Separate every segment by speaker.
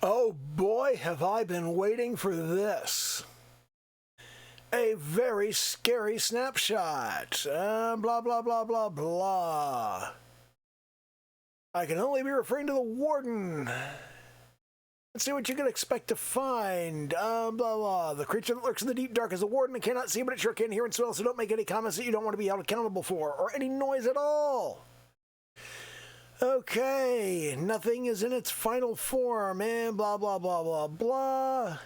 Speaker 1: Oh boy, have I been waiting for this. A very scary snapshot. Blah, blah, blah, blah, blah. I can only be referring to the warden. Let's see what you can expect to find. Blah, blah. The creature that lurks in the deep dark is a warden and cannot see, but it sure can hear and smell, so don't make any comments that you don't want to be held accountable for, or any noise at all. Okay, nothing is in its final form, and blah, blah, blah, blah, blah.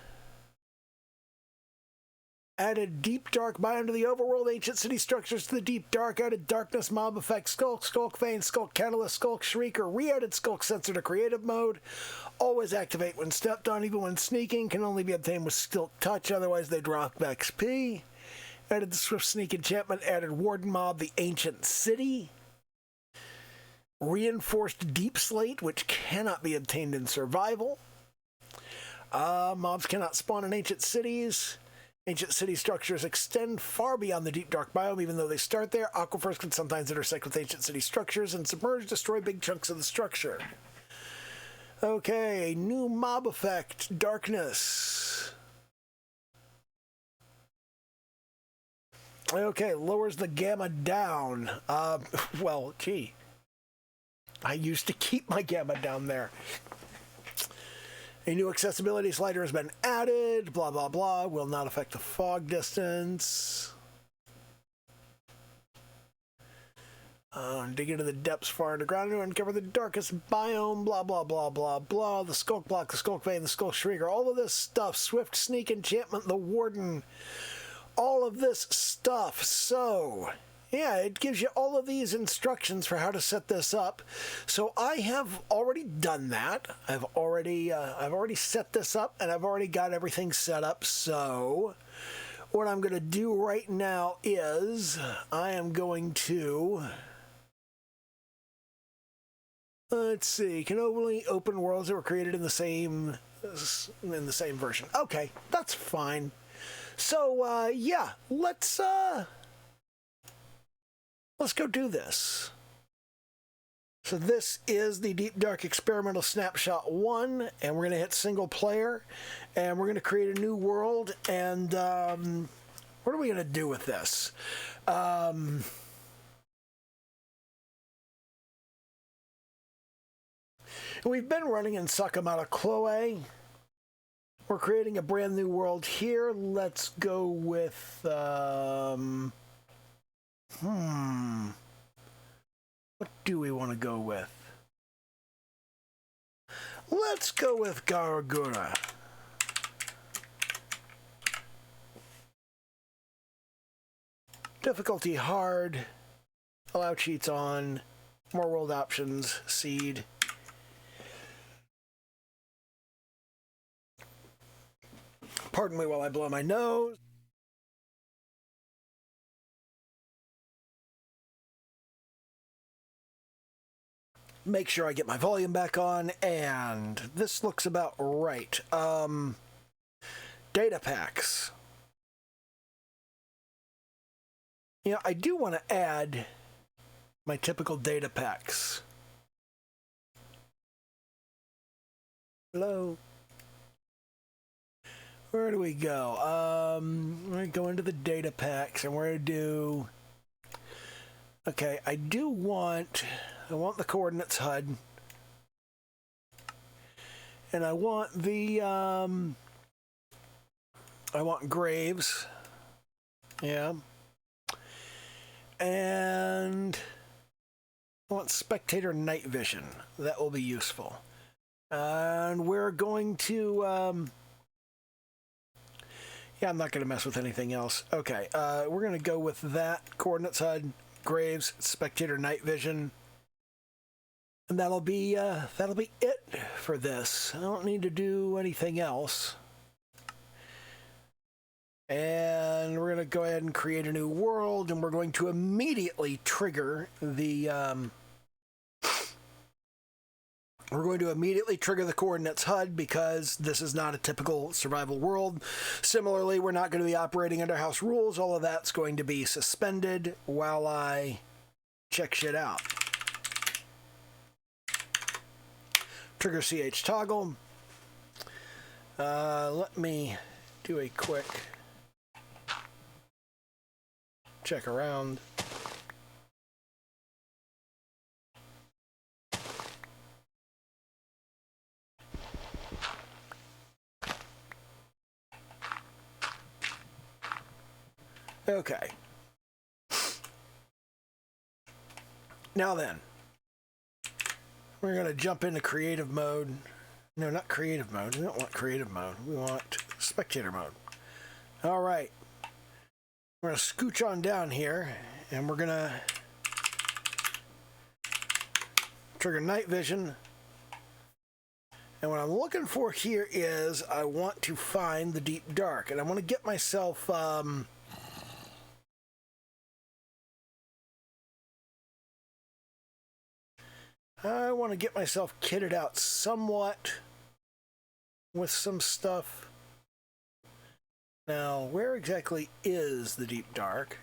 Speaker 1: Added deep dark biome to the overworld, ancient city structures to the deep dark, added darkness, mob effect, sculk vein, sculk catalyst, sculk shrieker, re-added sculk sensor to creative mode, always activate when stepped on, even when sneaking, can only be obtained with sculk touch, otherwise they drop XP. Added the swift sneak enchantment, added warden mob, the ancient city. Reinforced deep slate, which cannot be obtained in survival. Mobs cannot spawn in ancient cities. Ancient city structures extend far beyond the deep dark biome, even though they start there. Aquifers can sometimes intersect with ancient city structures and submerge, destroy big chunks of the structure. Okay, new mob effect, darkness. Okay, lowers the gamma down. Well, gee. I used to keep my gamma down there. A new accessibility slider has been added, blah, blah, blah, will not affect the fog distance. Dig into the depths far underground to uncover the darkest biome, blah, blah, blah, blah, blah. The sculk block, the sculk vein, the sculk shrieker, all of this stuff. Swift sneak enchantment, the warden, all of this stuff. So, yeah, it gives you all of these instructions for how to set this up. So I have already done that. I've already set this up, and I've already got everything set up. So what I'm going to do right now is I am going to, let's see, can only open worlds that were created in the same version. Okay, that's fine. So yeah, let's go do this. So this is the Deep Dark Experimental Snapshot 1, and we're going to hit single player, and we're going to create a new world, and what are we going to do with this? We've been running in Sakamata Chloe. We're creating a brand new world here. Let's go with what do we want to go with? Let's go with Garagura. Difficulty hard. Allow cheats on. More world options. Seed. Pardon me while I blow my nose. Make sure I get my volume back on, and this looks about right. Data packs. You know, I do want to add my typical data packs. Hello. Where do we go? We're going to go into the data packs, and we're going to do... Okay, I want the coordinates HUD. And I want the, I want graves. Yeah. And I want spectator night vision. That will be useful. And we're going to, yeah, I'm not going to mess with anything else. Okay, we're going to go with that. Coordinates HUD, graves, spectator night vision. And that'll be it for this. I don't need to do anything else. And we're going to go ahead and create a new world, and we're going to immediately trigger the coordinates HUD because this is not a typical survival world. Similarly, we're not going to be operating under house rules. All of that's going to be suspended while I check shit out. Trigger CH toggle. Let me do a quick check around. Okay. Now then, we're going to jump into creative mode. No, not creative mode. We don't want creative mode. We want spectator mode. All right. We're going to scooch on down here, and we're going to trigger night vision. And what I'm looking for here is I want to find the deep dark, and I want to get myself kitted out somewhat with some stuff. Now, where exactly is the deep dark?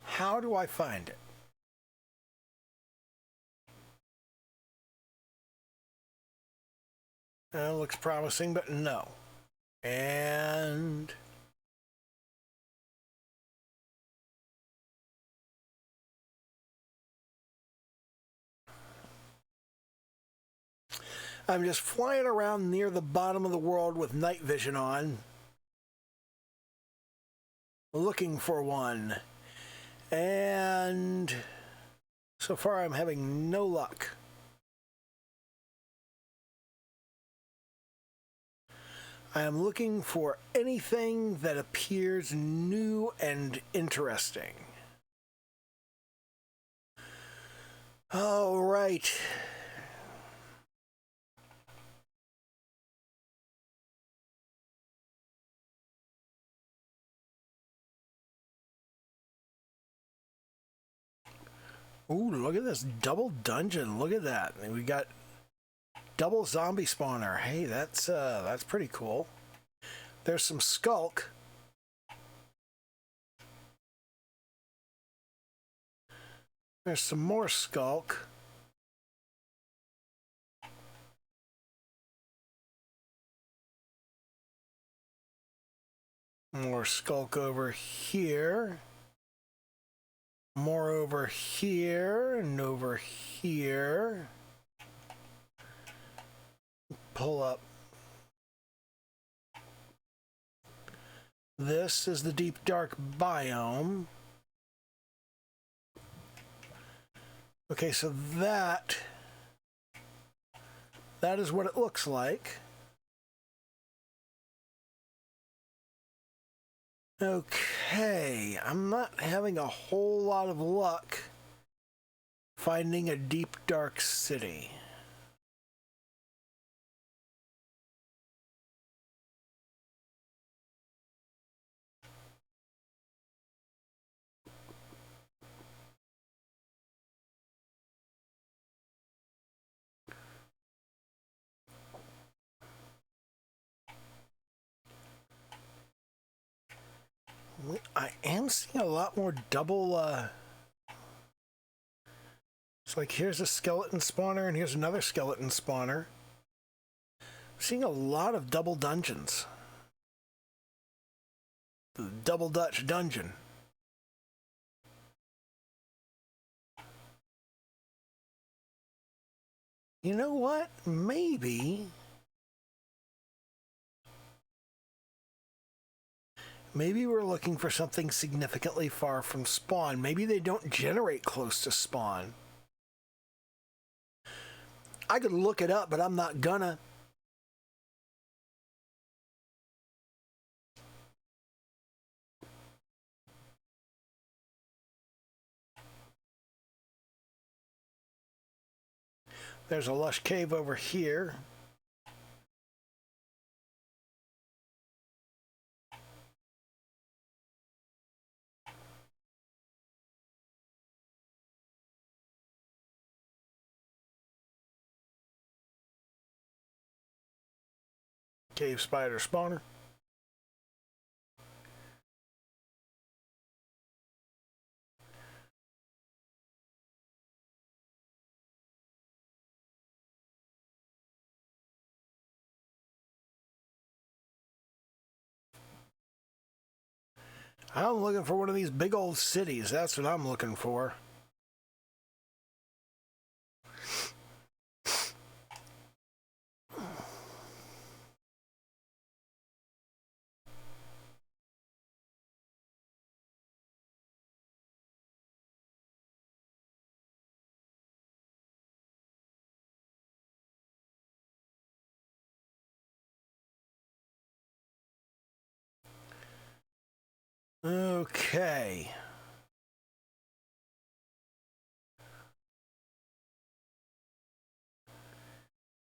Speaker 1: How do I find it? Looks promising, but no. And I'm just flying around near the bottom of the world with night vision on, looking for one. And so far I'm having no luck. I am looking for anything that appears new and interesting. All right. Ooh, look at this double dungeon. Look at that. We got double zombie spawner. Hey, that's pretty cool. There's some sculk. There's some more sculk. More sculk over here. More over here and over here. Pull up. This is the deep dark biome. Okay, so that is what it looks like. Okay, I'm not having a whole lot of luck finding a deep dark city. I am seeing a lot more double, it's like here's a skeleton spawner and here's another skeleton spawner. I'm seeing a lot of double dungeons. The double Dutch dungeon. You know what? Maybe we're looking for something significantly far from spawn. Maybe they don't generate close to spawn. I could look it up, but I'm not gonna. There's a lush cave over here. Cave spider spawner. I'm looking for one of these big old cities. That's what I'm looking for. Okay.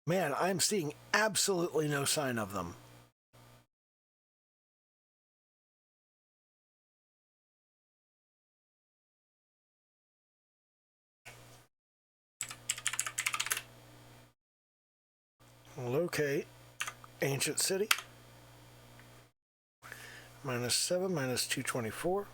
Speaker 1: Man, I'm seeing absolutely no sign of them. Locate ancient city. -7, -224.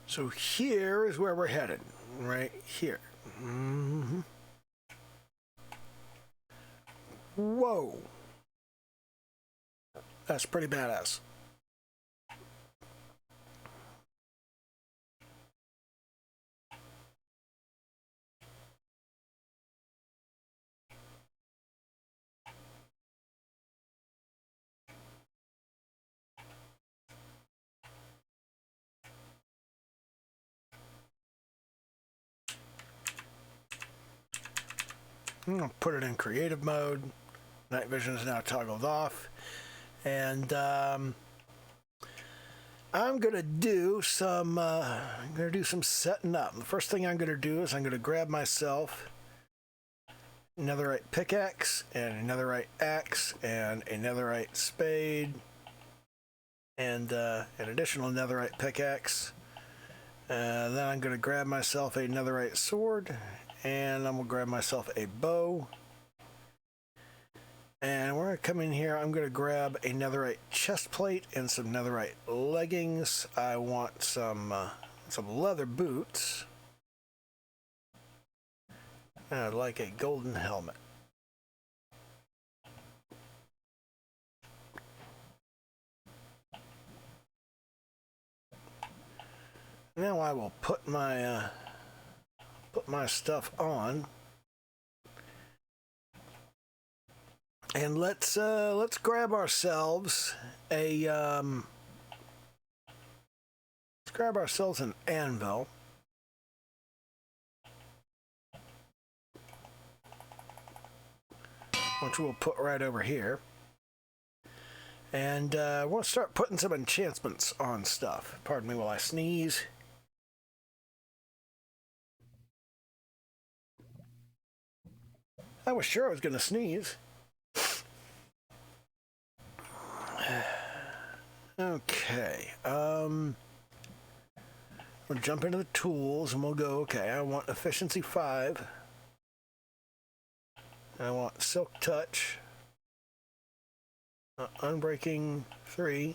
Speaker 1: So here is where we're headed, right here. Mm-hmm. Whoa. That's pretty badass. I'm going to put it in creative mode. Night vision is now toggled off. And I'm going to do some setting up. The first thing I'm going to do is I'm going to grab myself a netherite pickaxe and a netherite axe and a netherite spade and an additional netherite pickaxe. Then I'm going to grab myself a netherite sword, and I'm going to grab myself a bow. And we're going to come in here. I'm going to grab a netherite chest plate and some netherite leggings. I want some leather boots. And I'd like a golden helmet. Now I will put my stuff on, and let's grab ourselves an anvil. Which we'll put right over here. And we'll start putting some enchantments on stuff. Pardon me while I sneeze. I was sure I was going to sneeze. Okay. We'll jump into the tools and we'll go, okay, I want efficiency 5. I want silk touch. Unbreaking 3.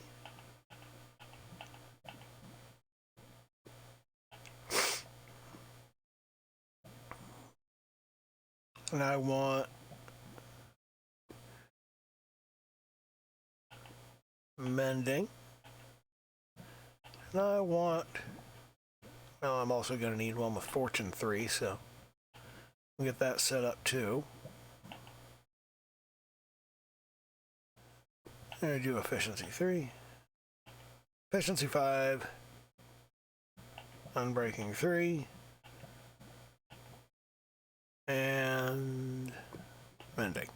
Speaker 1: And I want mending. And I want, well, I'm also going to need one with fortune 3, so we'll get that set up too. I'm going to do efficiency 3, efficiency 5, unbreaking 3, and mending.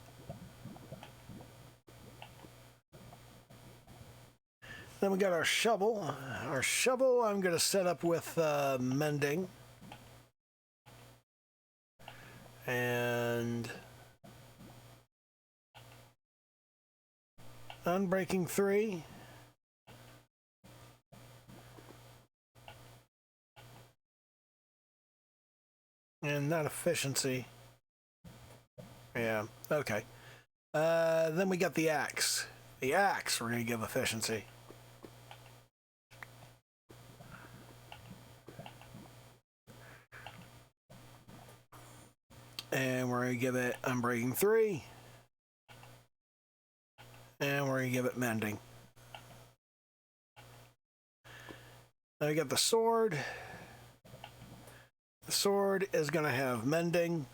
Speaker 1: we got our shovel. Our shovel I'm going to set up with mending. And unbreaking 3. And not efficiency. Yeah, okay. Then we got the axe. The axe we're going to give efficiency. And we're going to give it unbreaking 3. And we're going to give it mending. Then we got the sword. The sword is going to have mending.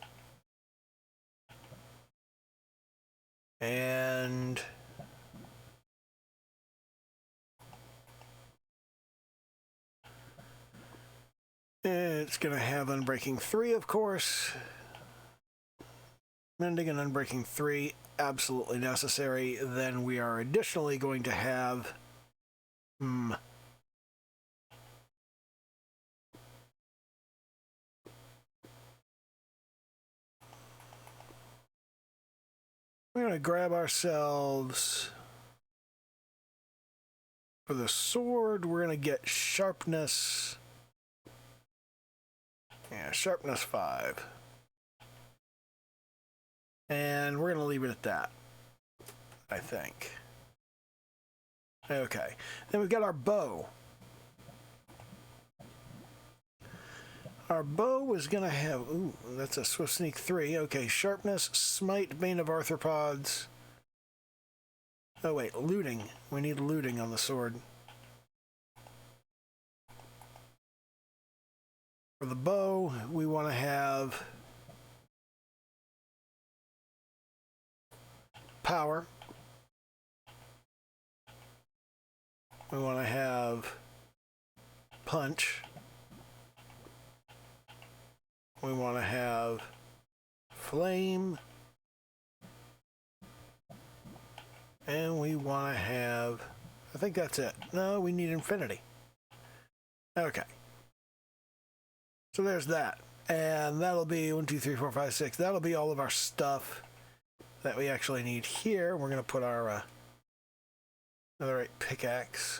Speaker 1: And it's going to have unbreaking 3, of course. Mending and unbreaking 3, absolutely necessary. Then we are additionally going to have we're going to grab ourselves, for the sword, we're going to get sharpness. Yeah, sharpness 5. And we're going to leave it at that, I think. Okay. Then we've got our bow. Our bow is going to have... Ooh, that's a Swift Sneak 3. Okay, sharpness, smite, bane of arthropods. Oh, wait, looting. We need looting on the sword. For the bow, we want to have... power. We want to have punch. We want to have flame. And we want to have, I think that's it. No, we need infinity. Okay. So there's that. And that'll be 1, 2, 3, 4, 5, 6. That'll be all of our stuff that we actually need here. We're going to put our netherite pickaxe.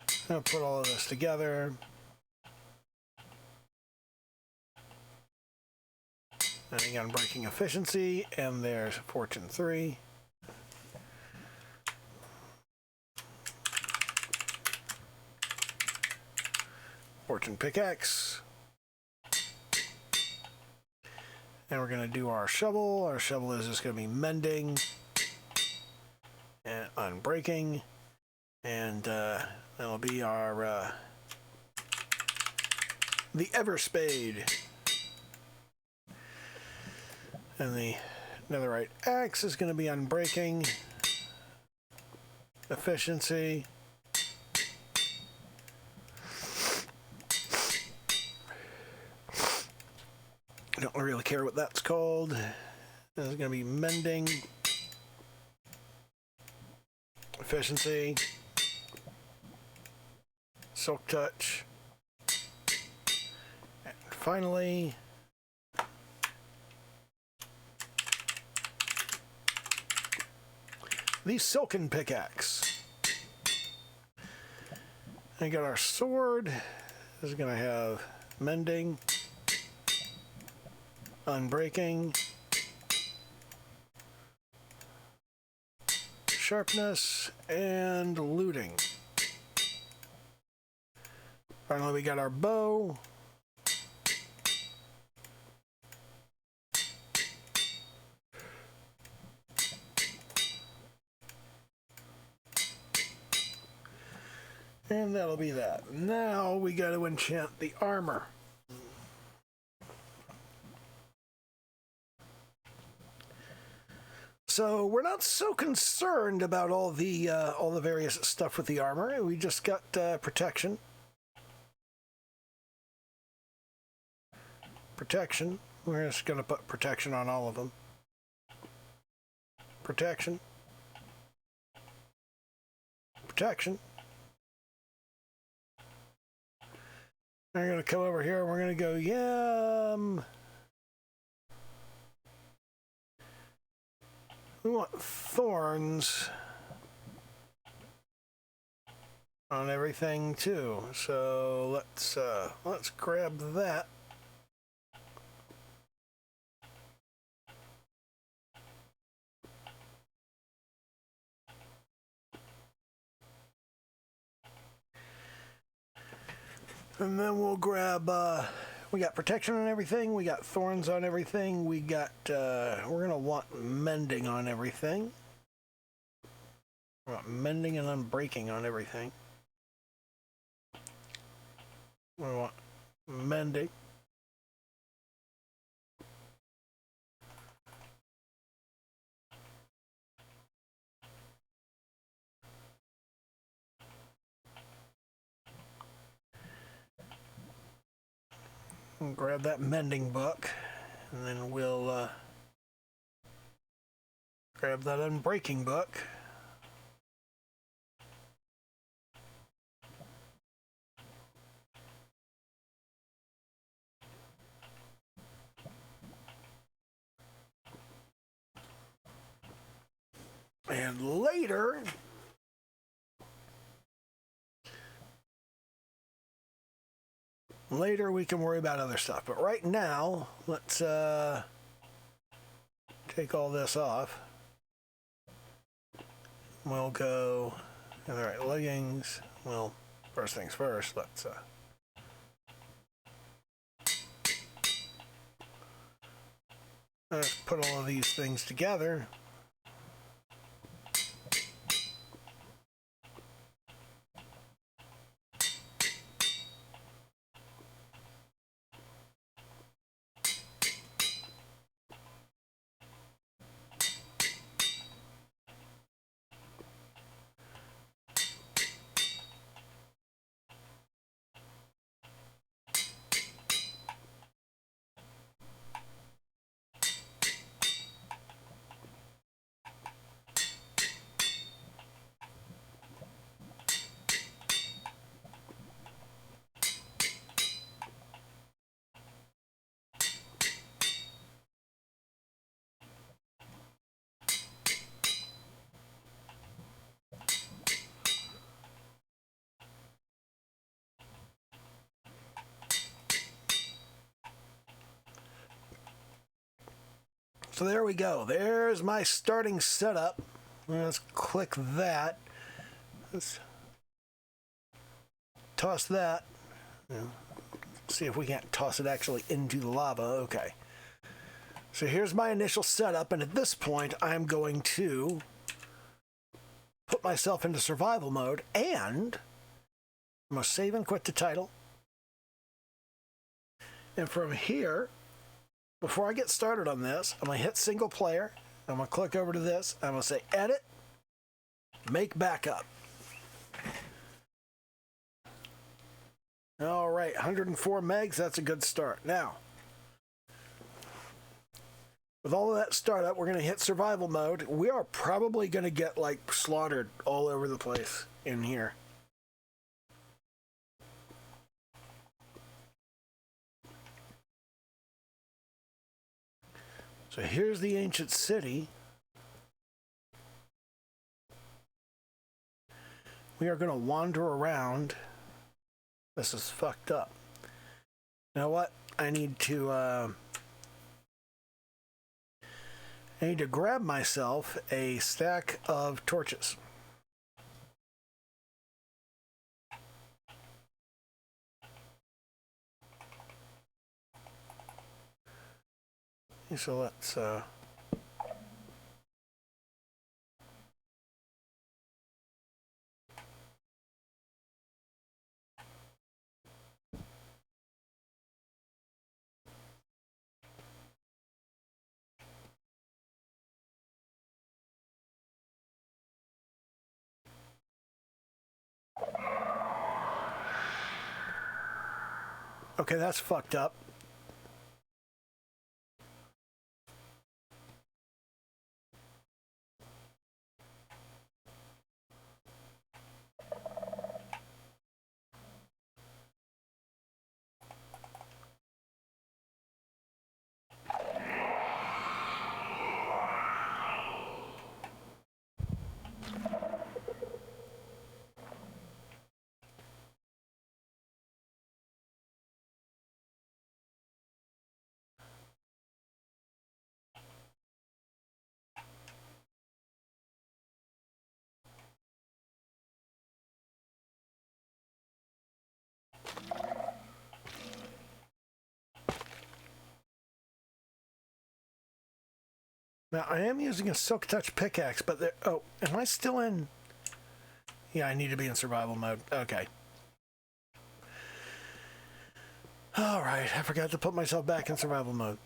Speaker 1: I'm going to put all of this together. And again, breaking efficiency, and there's fortune 3. Fortune pickaxe. And we're going to do our shovel. Our shovel is just going to be mending and unbreaking. And that'll be our the Everspade. And the netherite axe is going to be unbreaking, efficiency. I don't really care what that's called. This is going to be mending, efficiency, silk touch, and finally the silken pickaxe. And got our sword. This is going to have mending, unbreaking, sharpness, and looting. Finally, we got our bow. And that'll be that. Now we got to enchant the armor. So we're not so concerned about all the various stuff with the armor. We just got protection. Protection. We're just going to put protection on all of them. Protection. protection. We're going to come over here and we're going to go, we want thorns on everything too. So let's grab that. And then we'll grab, we got protection on everything, we got thorns on everything, we got, we're going to want mending on everything. We want mending and unbreaking on everything. We want mending. We'll grab that mending book, and then we'll grab that unbreaking book. And later we can worry about other stuff. But right now, let's take all this off. We'll go, all right, leggings. Well, first things first, let's put all of these things together. So there we go. There's my starting setup. Let's click that. Let's toss that. See if we can't toss it actually into the lava. Okay. So here's my initial setup, and at this point, I'm going to put myself into survival mode, and I'm going to save and quit the title. And from here, before I get started on this, I'm going to hit single player. I'm going to click over to this. I'm going to say edit, make backup. All right, 104 megs, that's a good start. Now, with all of that startup, we're going to hit survival mode. We are probably going to get like slaughtered all over the place in here. So here's the ancient city. We are going to wander around. This is fucked up. You know what? I need to grab myself a stack of torches. So let's okay, that's fucked up. Now, I am using a Silk Touch pickaxe, but there... Oh, am I still in... Yeah, I need to be in survival mode. Okay. Alright, I forgot to put myself back in survival mode.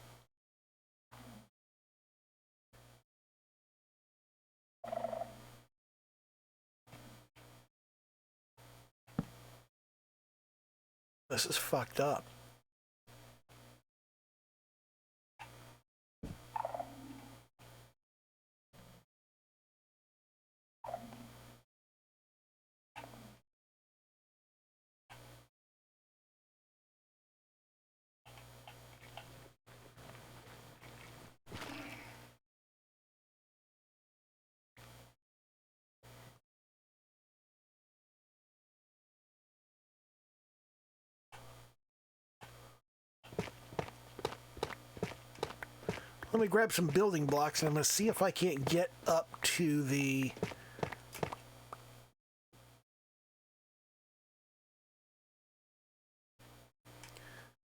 Speaker 1: This is fucked up. Let me grab some building blocks, and I'm going to see if I can't get up to the...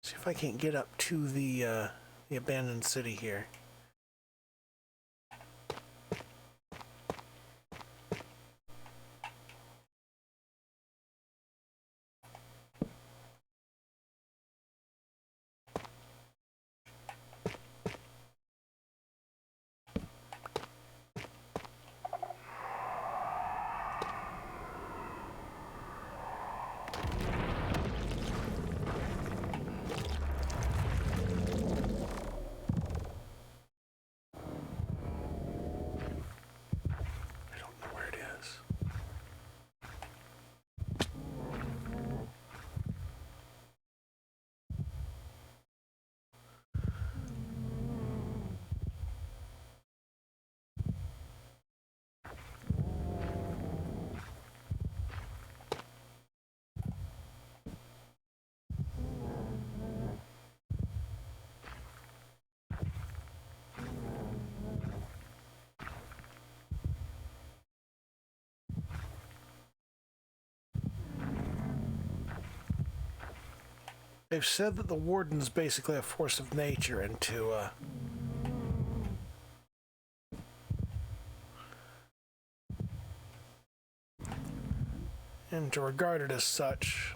Speaker 1: See if I can't get up to the abandoned city here. They've said that the warden's basically a force of nature, and to regard it as such.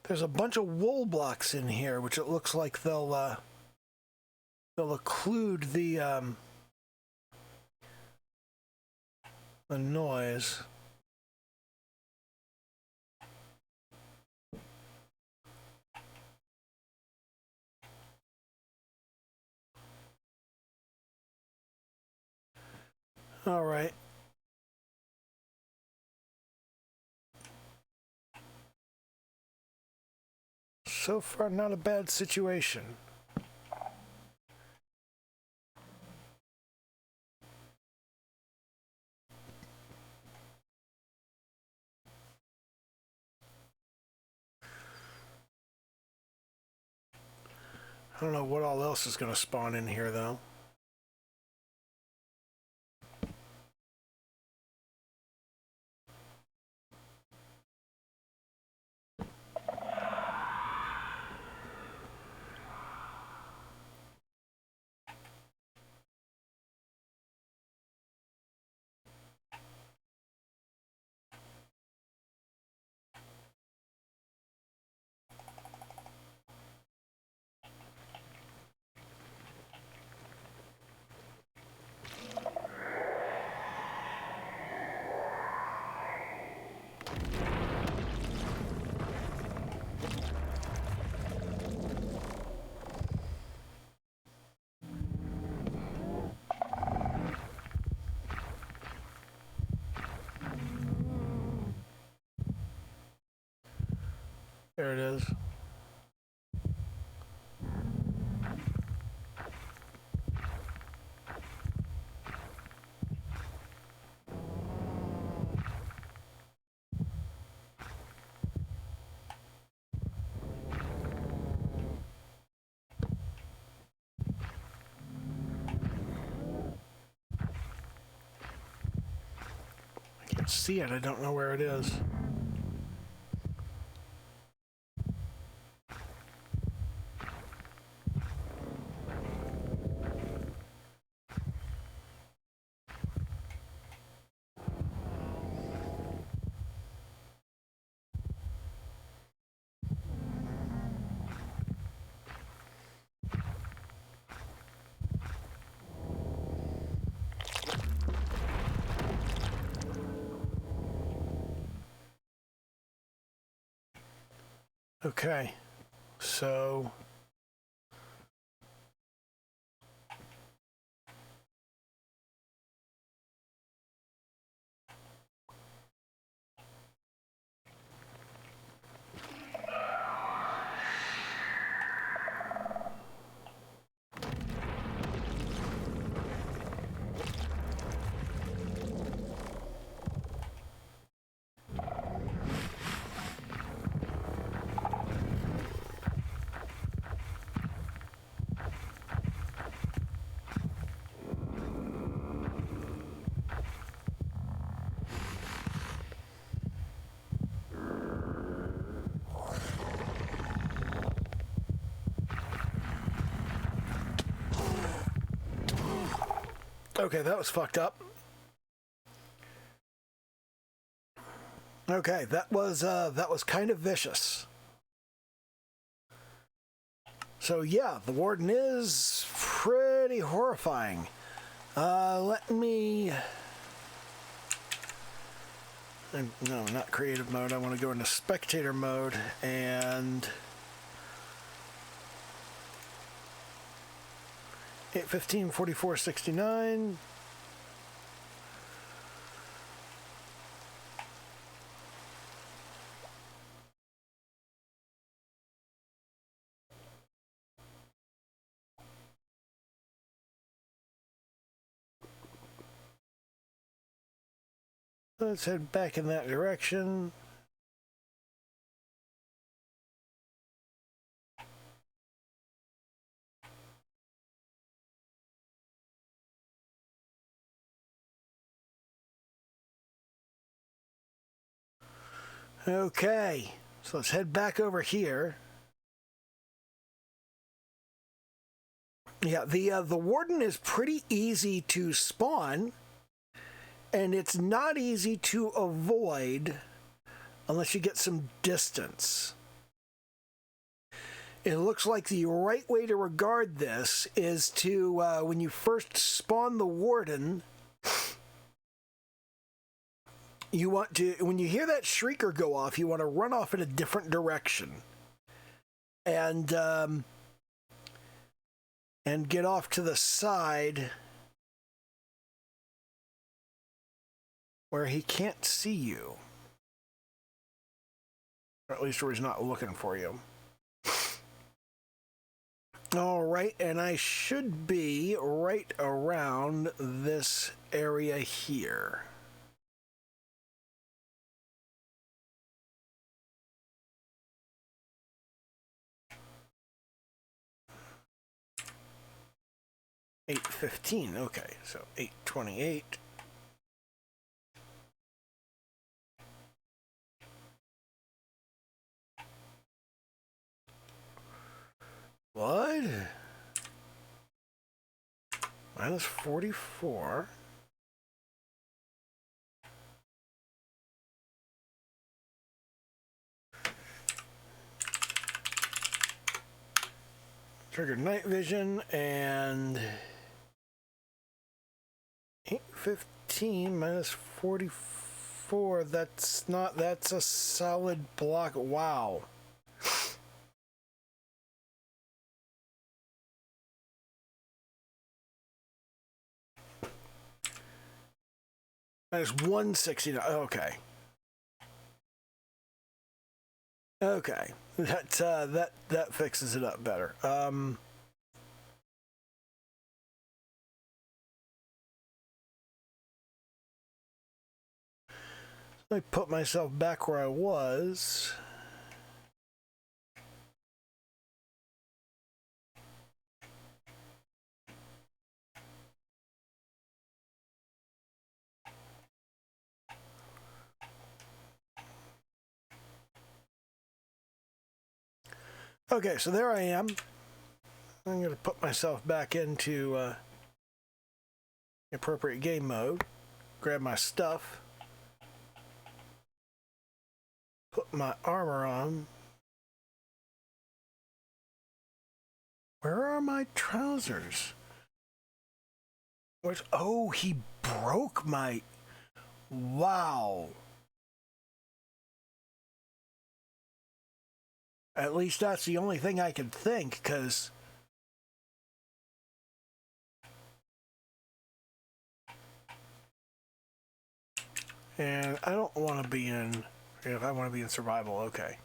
Speaker 1: There's a bunch of wool blocks in here, which it looks like they'll occlude the noise. All right. So far, not a bad situation. I don't know what all else is going to spawn in here, though. There it is. I can't see it. I don't know where it is. Okay, so okay, that was fucked up. Okay, that was kind of vicious. So yeah, the warden is pretty horrifying. Let me... No, not creative mode. I want to go into spectator mode and... 8:15, 44:69. Let's head back in that direction. Okay, so let's head back over here. Yeah, the warden is pretty easy to spawn, and it's not easy to avoid unless you get some distance. It looks like the right way to regard this is to, when you first spawn the warden, you want to, when you hear that Shrieker go off, you want to run off in a different direction. And get off to the side where he can't see you. Or at least where he's not looking for you. All right, and I should be right around this area here. $8:15, okay, so 8:28. What? Minus 44. Triggered night vision and 8:15 minus 44. That's a solid block. Wow. Minus 169. Okay. Okay. That fixes it up better. Let me put myself back where I was. Okay, so there I am. I'm going to put myself back into appropriate game mode. Grab my stuff. Put my armor on. Where are my trousers? Where's... Oh, he broke my... Wow. At least that's the only thing I can think, because... And I don't want to be in... If I want to be in survival, okay.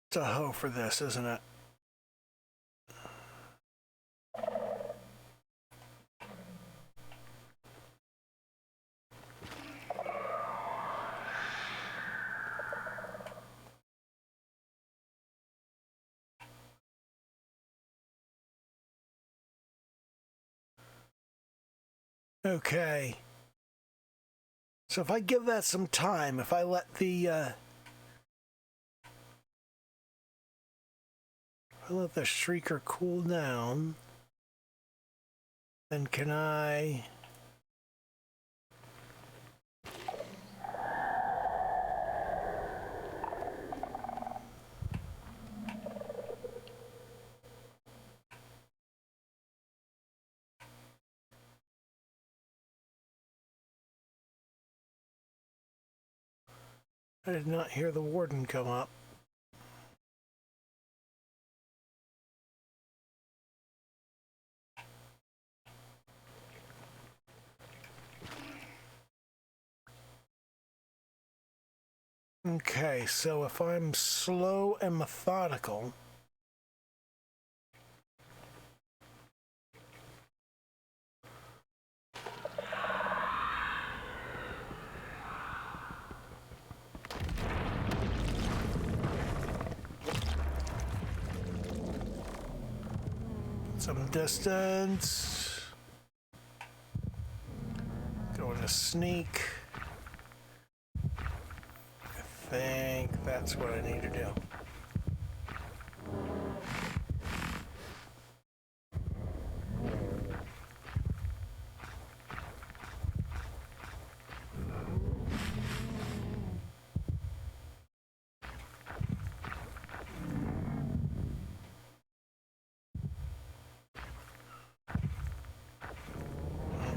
Speaker 1: It's a hoe for this, isn't it? Okay. So if I give that some time, if I let the Shrieker cool down, then can I... I did not hear the warden come up. Okay, so if I'm slow and methodical... Some distance. Going to sneak. I think that's what I need to do.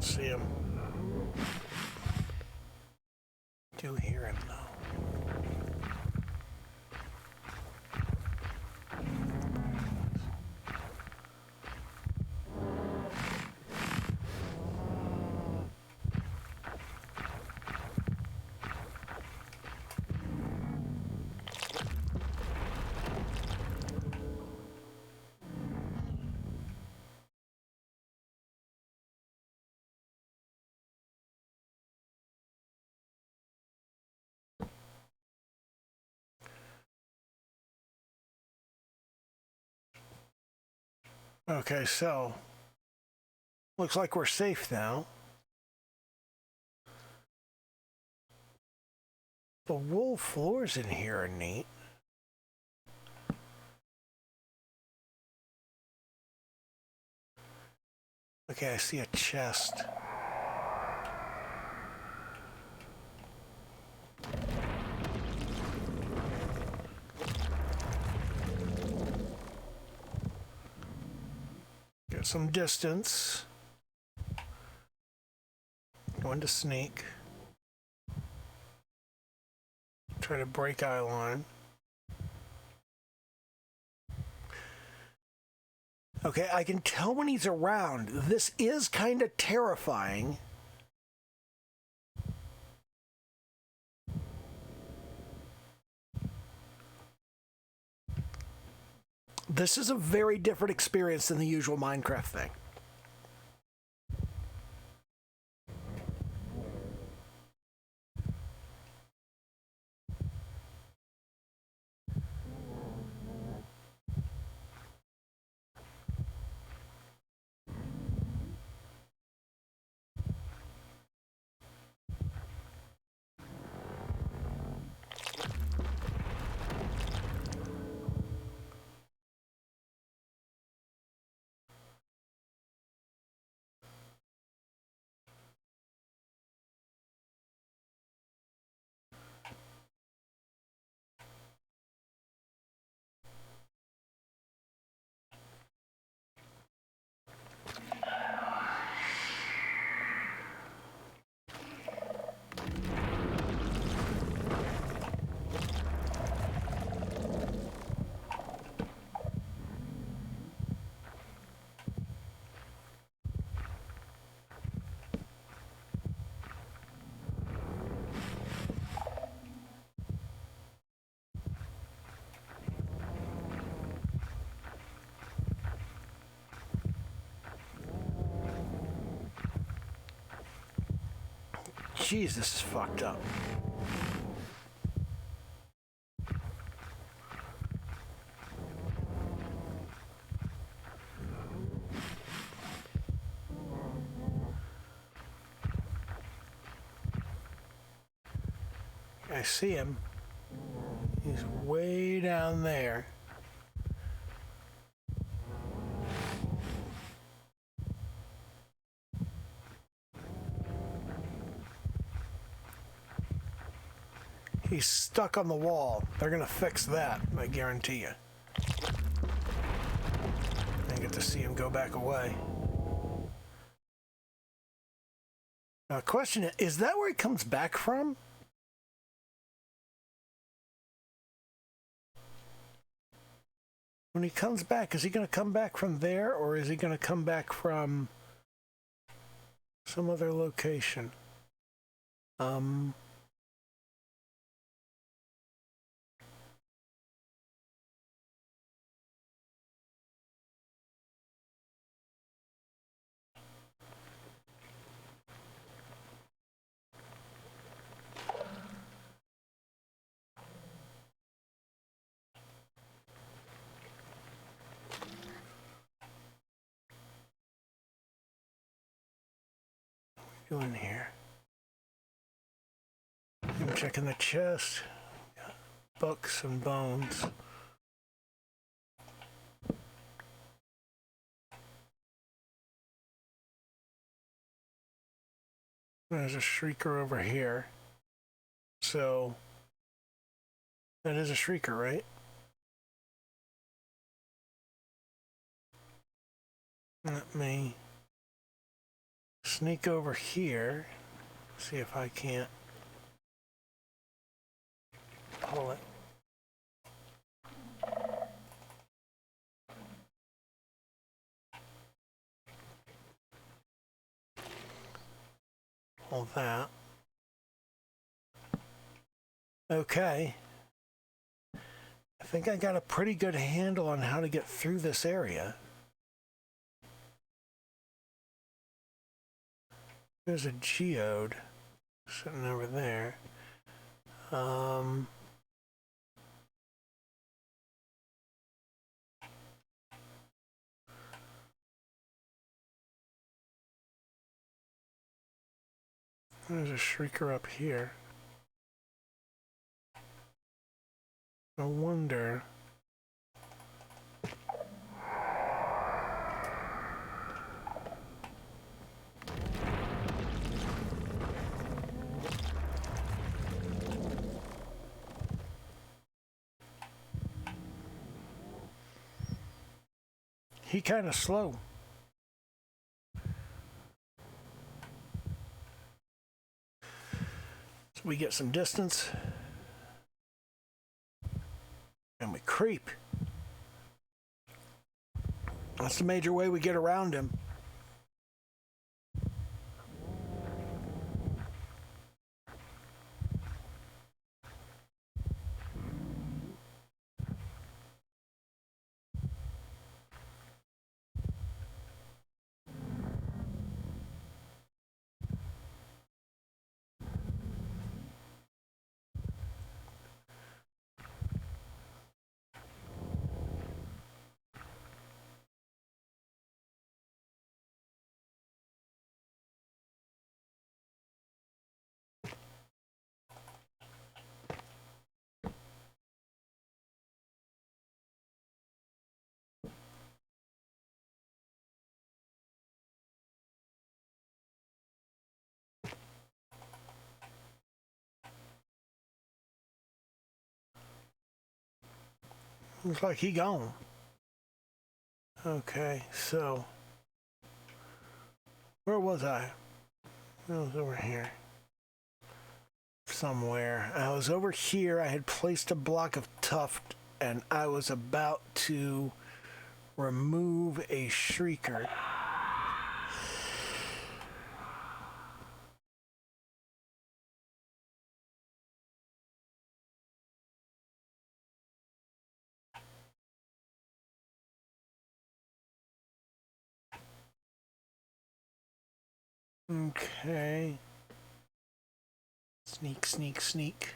Speaker 1: See him. Do hear him though. Okay, so looks like we're safe now. The wool floors in here are neat. Okay, I see a chest. Get some distance. Going to sneak. Try to break eye line. Okay, I can tell when he's around. This is kind of terrifying. This is a very different experience than the usual Minecraft thing. Jeez, this is fucked up. I see him. He's way down there. He's stuck on the wall. They're gonna fix that, I guarantee you. I get to see him go back away. Now, question is that where he comes back from? When he comes back, is he going to come back from there, or is he going to come back from some other location? Doing here? I'm checking the chest. Books and bones. There's a Shrieker over here. So that is a Shrieker, right? Let me sneak over here. See if I can't pull it. All that. Okay. I think I got a pretty good handle on how to get through this area. There's a geode sitting over there. There's a Shrieker up here. I wonder. He kind of slow. So we get some distance. And we creep. That's the major way we get around him. Looks like he gone. Okay, so where was I? I was over here. Somewhere. I was over here. I had placed a block of tuft and I was about to remove a Shrieker. Okay. Sneak, sneak, sneak.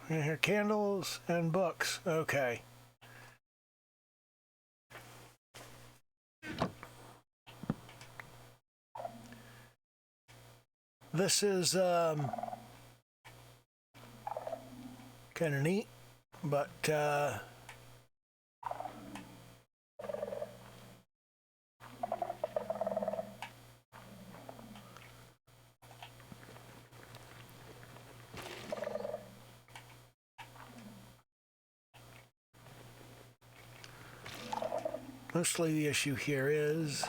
Speaker 1: And here, candles and books. Okay. This is kind of neat, but mostly the issue here is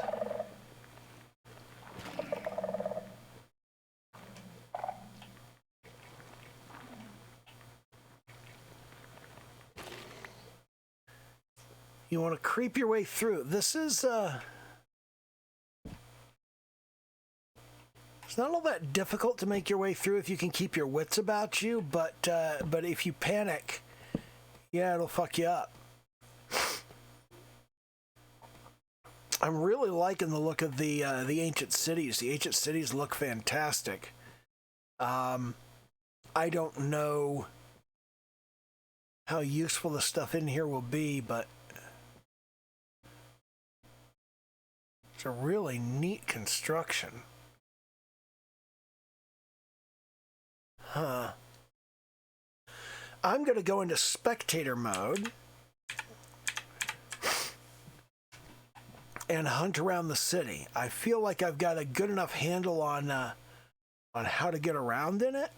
Speaker 1: you want to creep your way through. This is it's not all that difficult to make your way through if you can keep your wits about you, but if you panic, yeah, it'll fuck you up. I'm really liking the look of the ancient cities. The ancient cities look fantastic. I don't know how useful the stuff in here will be, but it's a really neat construction. Huh. I'm going to go into spectator mode and hunt around the city. I feel like I've got a good enough handle on how to get around in it.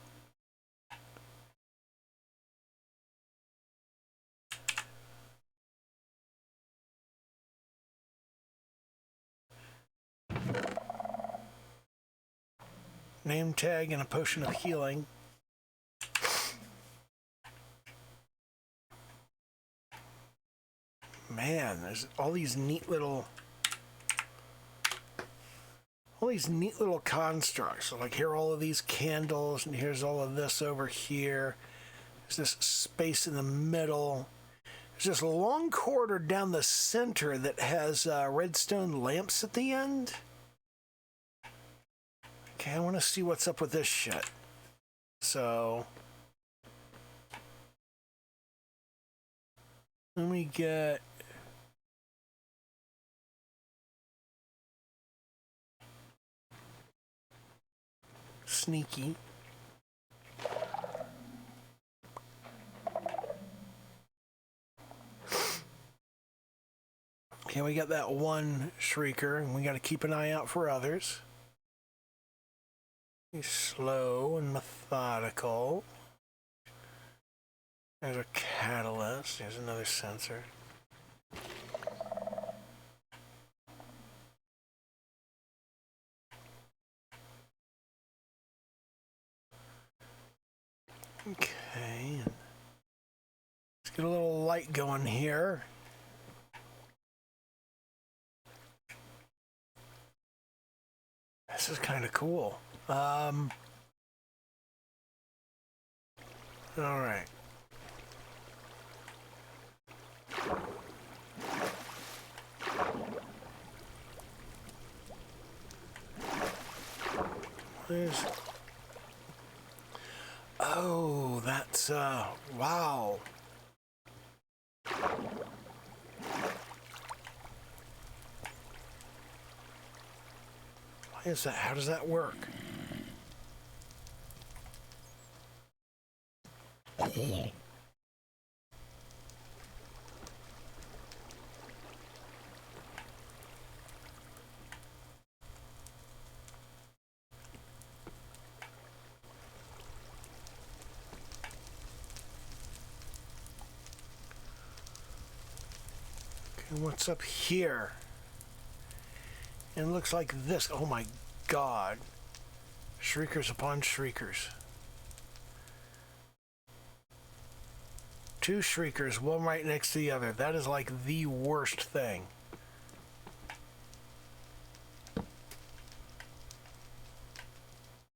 Speaker 1: Name tag and a potion of healing. Man, there's all these neat little constructs. So like here are all of these candles, and here's all of this over here. There's this space in the middle. There's this long corridor down the center that has redstone lamps at the end. Okay, I want to see what's up with this shit. So let me get sneaky. Okay, we got that one Shrieker, and we got to keep an eye out for others. Be slow and methodical. There's a catalyst. There's another sensor. Okay. Let's get a little light going here. This is kind of cool. All right. There's... Oh, that's, wow. Why is that? How does that work? And what's up here? And it looks like this. Oh my god. Shriekers upon shriekers. 2 shriekers, one right next to the other. That is like the worst thing.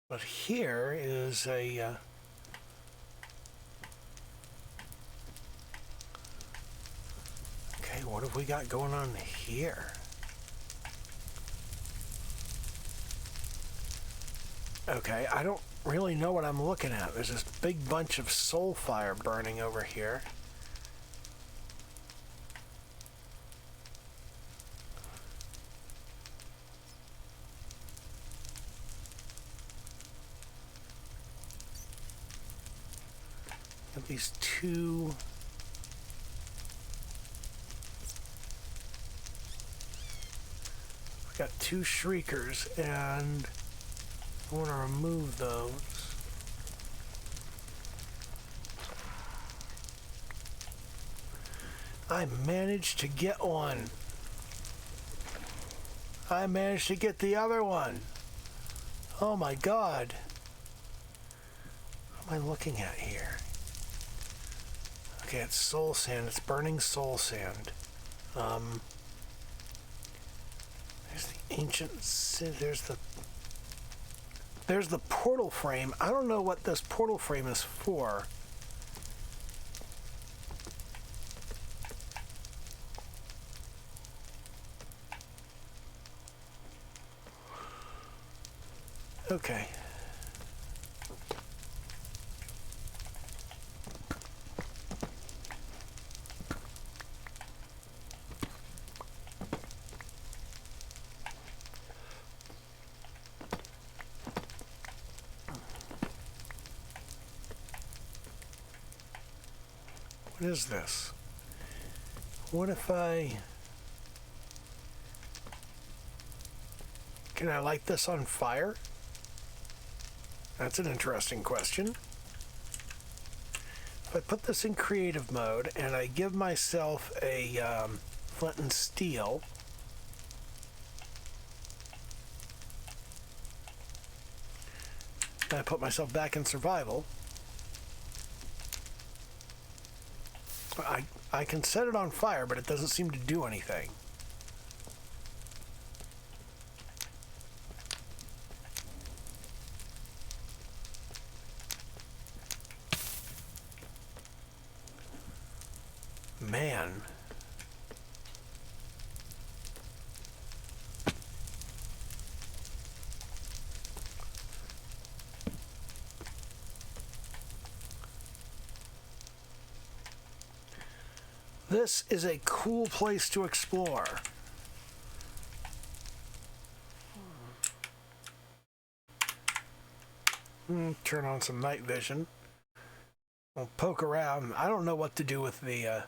Speaker 1: But here is a... okay, what have we got going on here? Okay, I don't really know what I'm looking at. There's this big bunch of soul fire burning over here. Got these 2... we've got 2 shriekers, and I want to remove those. I managed to get one. I managed to get the other one. Oh my god. What am I looking at here? Okay, it's soul sand. It's burning soul sand. There's the ancient... there's the portal frame. I don't know what this portal frame is for. Okay. What is this? What if I... can I light this on fire? That's an interesting question. If I put this in creative mode and I give myself a flint and steel, and I put myself back in survival, I can set it on fire, but it doesn't seem to do anything. Man. This is a cool place to explore. Turn on some night vision. We'll poke around. I don't know what to do with the...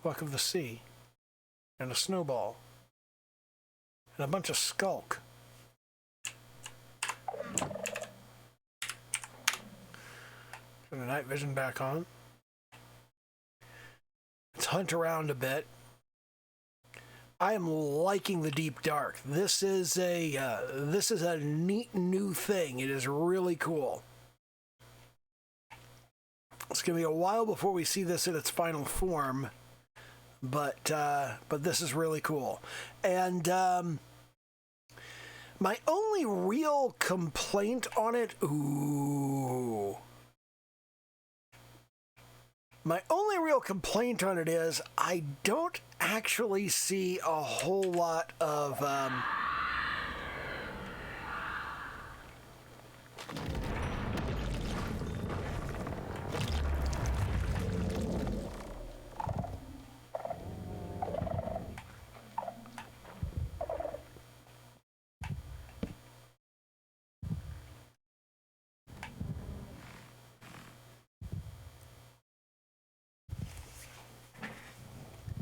Speaker 1: Luck of the Sea, and a snowball, and a bunch of sculk. Turn the night vision back on. Let's hunt around a bit. I am liking the deep dark. This is a neat new thing. It is really cool. It's going to be a while before we see this in its final form. But this is really cool. And my only real complaint on it... ooh. My only real complaint on it is I don't actually see a whole lot of...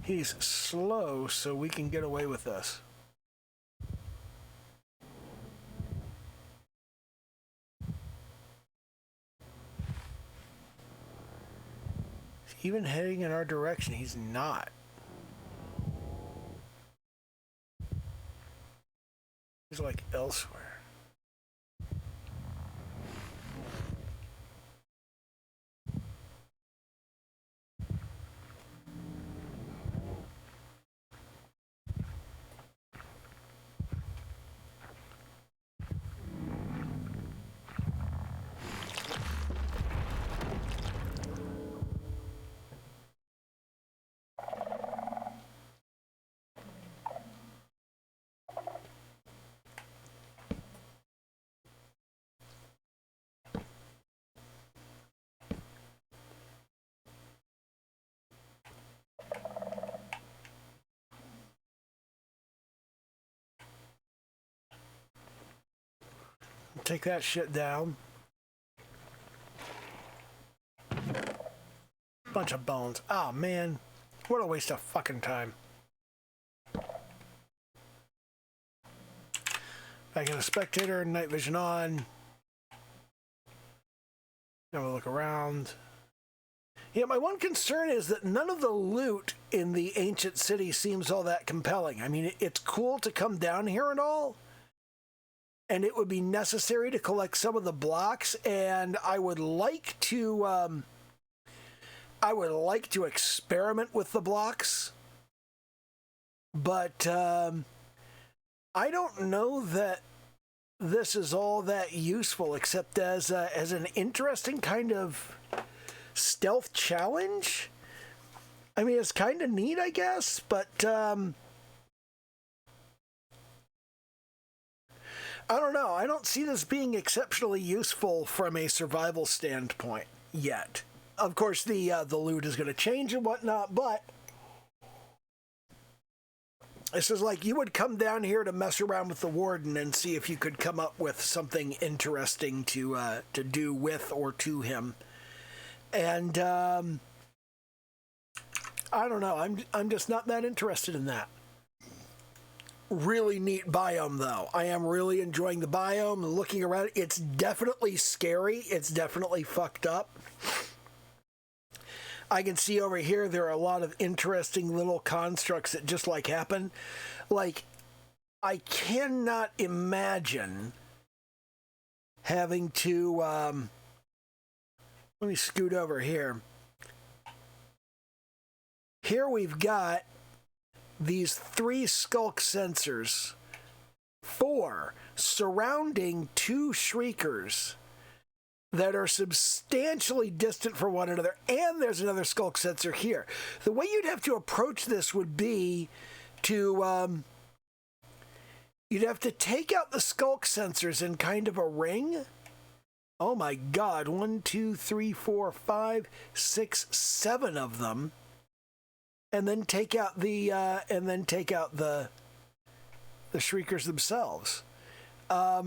Speaker 1: he's slow, so we can get away with this. Even heading in our direction, he's not. He's like elsewhere. Take that shit down. Bunch of bones. Oh man, what a waste of fucking time. Back in the Spectator, night vision on. Have a look around. Yeah, my one concern is that none of the loot in the ancient city seems all that compelling. I mean, it's cool to come down here and all, and it would be necessary to collect some of the blocks, and I would like to experiment with the blocks, but I don't know that this is all that useful, except as an interesting kind of stealth challenge. I mean, it's kind of neat, I guess, but I don't know. I don't see this being exceptionally useful from a survival standpoint yet. Of course, the loot is going to change and whatnot, but this is like you would come down here to mess around with the warden and see if you could come up with something interesting to do with or to him. And I don't know. I'm just not that interested in that. Really neat biome, though. I am really enjoying the biome and looking around. It's definitely scary. It's definitely fucked up. I can see over here there are a lot of interesting little constructs that just like happen. Like, I cannot imagine having to let me scoot over here. Here we've got these 3 sculk sensors, 4 surrounding 2 Shriekers that are substantially distant from one another, and there's another sculk sensor here. The way you'd have to approach this would be to you'd have to take out the sculk sensors in kind of a ring. Oh my god, 1, 2, 3, 4, 5, 6, 7 of them. And then take out the Shriekers themselves. I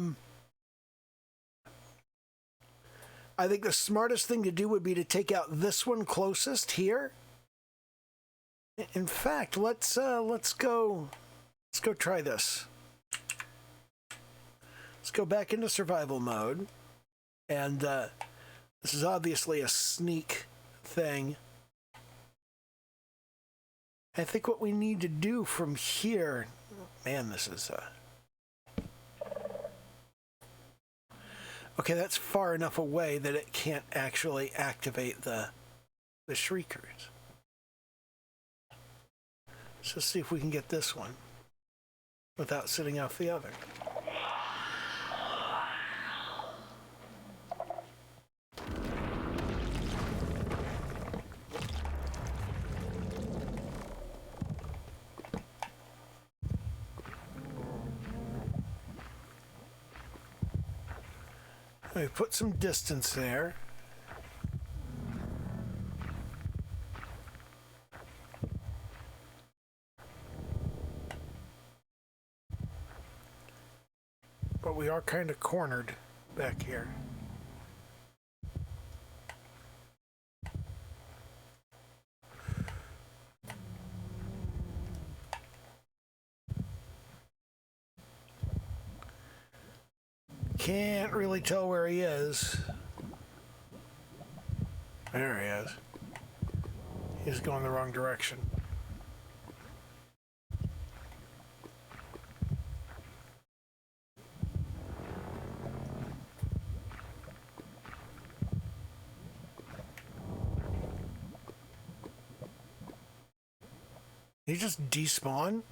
Speaker 1: think the smartest thing to do would be to take out this one closest here. In fact, let's go try this. Let's go back into survival mode, and this is obviously a sneak thing. I think what we need to do from here, man, this is okay, that's far enough away that it can't actually activate the Shriekers. So let's see if we can get this one without sitting off the other. We put some distance there. But we are kind of cornered back here. Can't really tell where he is. There he is. He's going the wrong direction. He just despawn?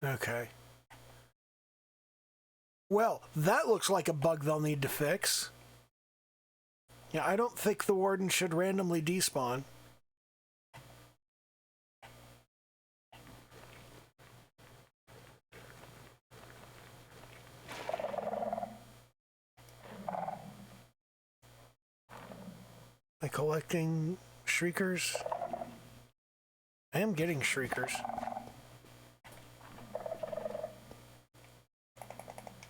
Speaker 1: Okay. Well, that looks like a bug they'll need to fix. Yeah, I don't think the warden should randomly despawn. By collecting Shriekers? I am getting Shriekers.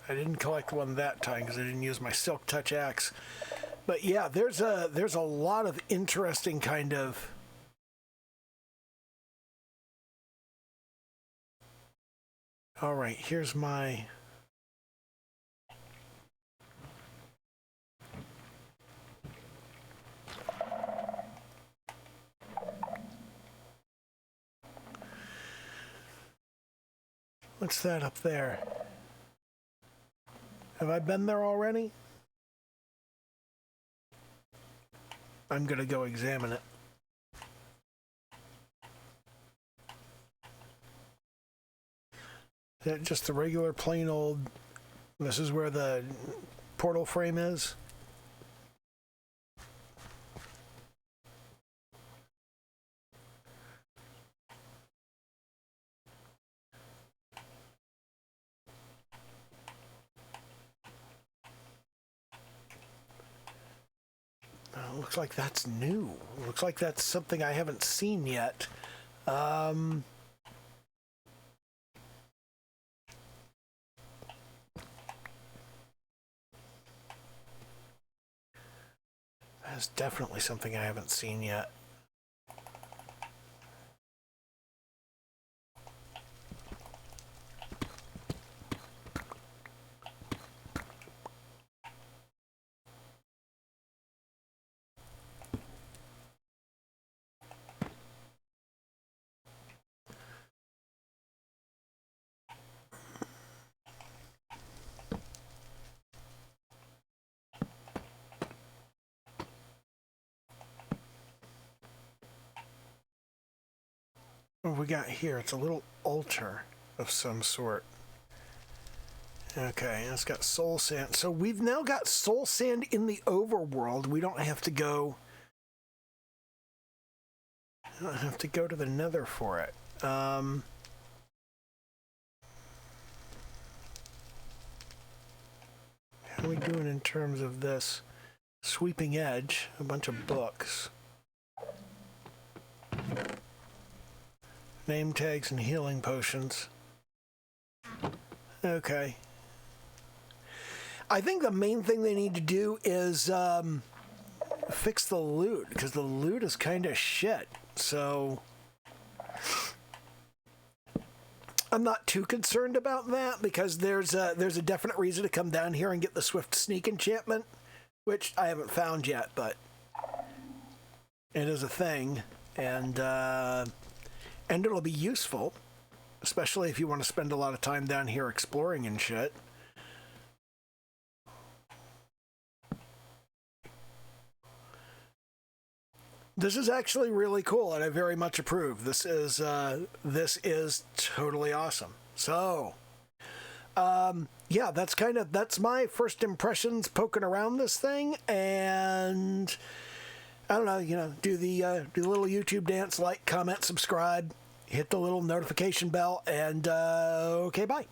Speaker 1: I didn't collect one that time because I didn't use my Silk Touch axe. But yeah, there's a lot of interesting kind of... All right, here's my... What's that up there? Have I been there already? I'm gonna go examine it. Is that just the regular plain old... This is where the portal frame is? Looks like that's new. Looks like that's something I haven't seen yet. That's definitely something I haven't seen yet. What have we got here? It's a little altar of some sort. Okay, it's got soul sand. So we've now got soul sand in the overworld. We don't have to go... I don't have to go to the nether for it. How are we doing in terms of this? Sweeping edge, a bunch of books. Name tags and healing potions. Okay. I think the main thing they need to do is fix the loot, because the loot is kind of shit. So I'm not too concerned about that, because there's a definite reason to come down here and get the Swift Sneak enchantment, which I haven't found yet, but it is a thing, and it'll be useful, especially if you want to spend a lot of time down here exploring and shit. This is actually really cool, and I very much approve. This is totally awesome. So, yeah, that's my first impressions poking around this thing, and I don't know, do the little YouTube dance, like, comment, subscribe, hit the little notification bell, and okay, bye.